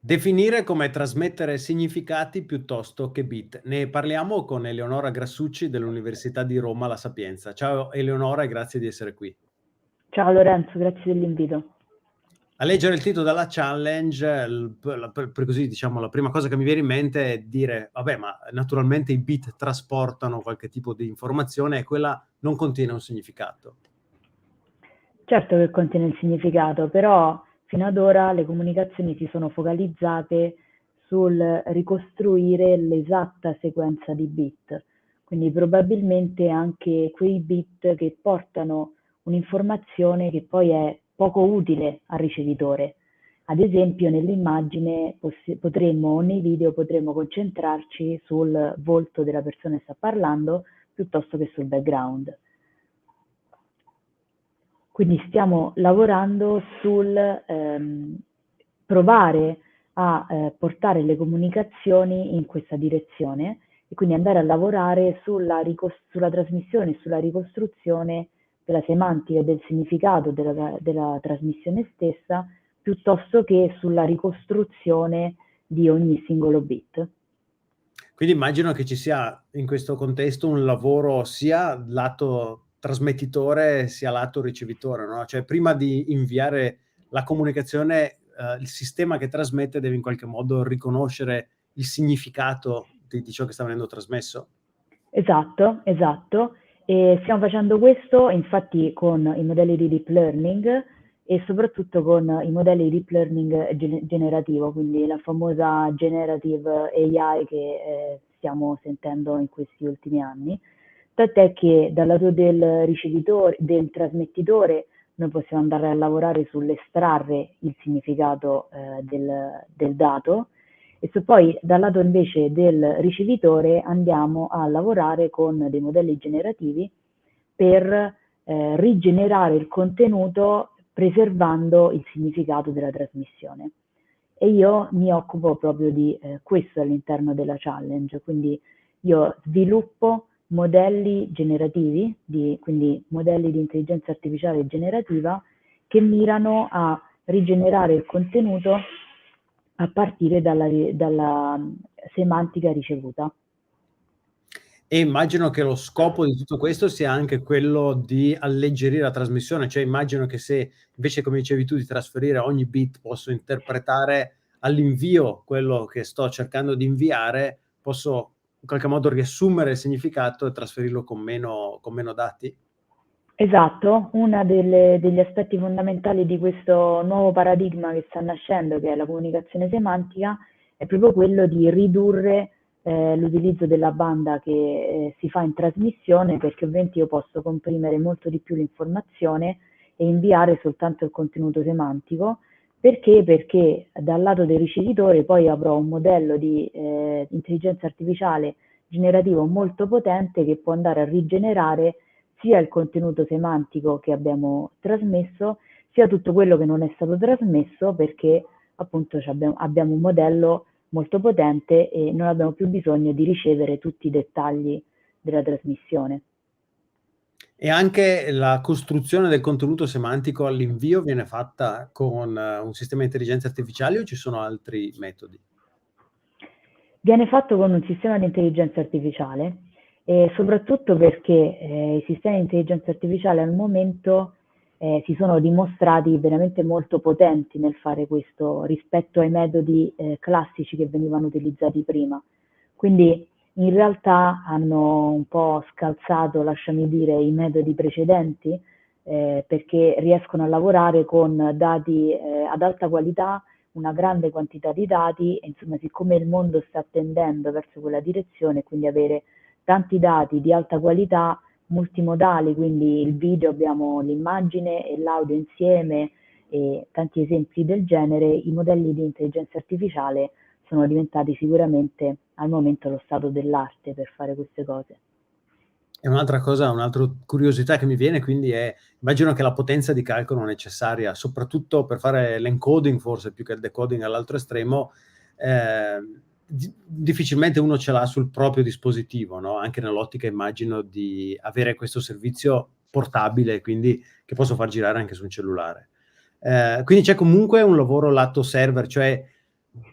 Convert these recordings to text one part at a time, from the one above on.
Definire come trasmettere significati piuttosto che bit. Ne parliamo con Eleonora Grassucci dell'Università di Roma La Sapienza. Ciao Eleonora e grazie di essere qui. Ciao Lorenzo, grazie dell'invito. A leggere il titolo della challenge, per così diciamo, la prima cosa che mi viene in mente è dire, vabbè, ma naturalmente i bit trasportano qualche tipo di informazione e quella non contiene un significato. Certo che contiene il significato, però fino ad ora le comunicazioni si sono focalizzate sul ricostruire l'esatta sequenza di bit, quindi probabilmente anche quei bit che portano un'informazione che poi è poco utile al ricevitore. Ad esempio nell'immagine potremmo o nei video potremmo concentrarci sul volto della persona che sta parlando piuttosto che sul background. Quindi stiamo lavorando sul provare a portare le comunicazioni in questa direzione e quindi andare a lavorare sulla trasmissione e sulla ricostruzione della semantica e del significato della trasmissione stessa, piuttosto che sulla ricostruzione di ogni singolo bit. Quindi immagino che ci sia in questo contesto un lavoro sia lato trasmettitore sia lato ricevitore, no? Cioè prima di inviare la comunicazione, il sistema che trasmette deve in qualche modo riconoscere il significato di ciò che sta venendo trasmesso? Esatto, esatto. E stiamo facendo questo infatti con i modelli di deep learning e soprattutto con i modelli di deep learning generativo, quindi la famosa generative AI che stiamo sentendo in questi ultimi anni. Tant'è che dal lato del ricevitore, del trasmettitore, noi possiamo andare a lavorare sull'estrarre il significato del dato e se poi dal lato invece del ricevitore andiamo a lavorare con dei modelli generativi per rigenerare il contenuto preservando il significato della trasmissione. E io mi occupo proprio di questo all'interno della challenge, quindi io sviluppo modelli generativi, quindi modelli di intelligenza artificiale generativa che mirano a rigenerare il contenuto a partire dalla semantica ricevuta. E immagino che lo scopo di tutto questo sia anche quello di alleggerire la trasmissione, cioè immagino che se invece, come dicevi tu, di trasferire ogni bit posso interpretare all'invio quello che sto cercando di inviare, posso in qualche modo riassumere il significato e trasferirlo con meno dati? Esatto, uno degli aspetti fondamentali di questo nuovo paradigma che sta nascendo, che è la comunicazione semantica, è proprio quello di ridurre l'utilizzo della banda che si fa in trasmissione, perché ovviamente io posso comprimere molto di più l'informazione e inviare soltanto il contenuto semantico. Perché? Perché dal lato del ricevitore poi avrò un modello di intelligenza artificiale generativo molto potente che può andare a rigenerare sia il contenuto semantico che abbiamo trasmesso, sia tutto quello che non è stato trasmesso, perché appunto abbiamo un modello molto potente e non abbiamo più bisogno di ricevere tutti i dettagli della trasmissione. E anche la costruzione del contenuto semantico all'invio viene fatta con un sistema di intelligenza artificiale o ci sono altri metodi? Viene fatto con un sistema di intelligenza artificiale e soprattutto perché i sistemi di intelligenza artificiale al momento si sono dimostrati veramente molto potenti nel fare questo rispetto ai metodi classici che venivano utilizzati prima. Quindi in realtà hanno un po' scalzato, lasciami dire, i metodi precedenti perché riescono a lavorare con dati ad alta qualità, una grande quantità di dati e insomma siccome il mondo sta tendendo verso quella direzione, quindi avere tanti dati di alta qualità, multimodali, quindi il video abbiamo l'immagine e l'audio insieme e tanti esempi del genere, i modelli di intelligenza artificiale sono diventati sicuramente al momento lo stato dell'arte per fare queste cose. E un'altra cosa, un'altra curiosità che mi viene quindi è, immagino che la potenza di calcolo necessaria, soprattutto per fare l'encoding forse più che il decoding all'altro estremo, difficilmente uno ce l'ha sul proprio dispositivo, no? Anche nell'ottica immagino di avere questo servizio portabile, quindi che posso far girare anche su un cellulare. Quindi c'è comunque un lavoro lato server, cioè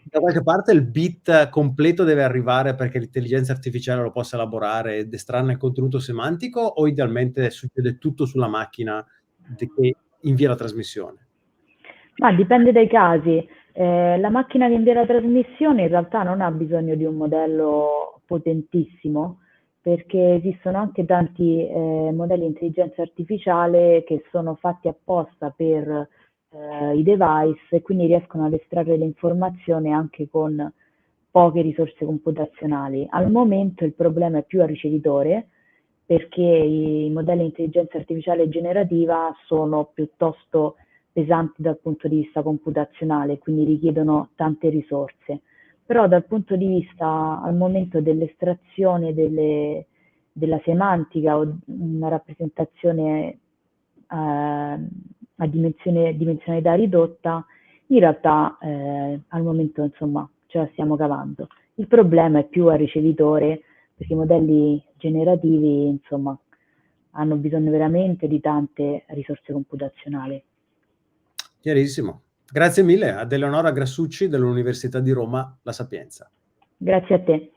Da qualche parte il bit completo deve arrivare perché l'intelligenza artificiale lo possa elaborare ed estrarne il contenuto semantico, o idealmente succede tutto sulla macchina che invia la trasmissione? Ma dipende dai casi. La macchina che invia la trasmissione in realtà non ha bisogno di un modello potentissimo, perché esistono anche tanti modelli di intelligenza artificiale che sono fatti apposta per i device e quindi riescono ad estrarre le informazioni anche con poche risorse computazionali. Al momento il problema è più al ricevitore, perché i modelli di intelligenza artificiale generativa sono piuttosto pesanti dal punto di vista computazionale, quindi richiedono tante risorse. Però dal punto di vista al momento dell'estrazione della semantica o una rappresentazione a dimensionalità ridotta, in realtà al momento insomma ce la stiamo cavando. Il problema è più al ricevitore, perché i modelli generativi insomma hanno bisogno veramente di tante risorse computazionali. Chiarissimo. Grazie mille ad Eleonora Grassucci dell'Università di Roma La Sapienza. Grazie a te.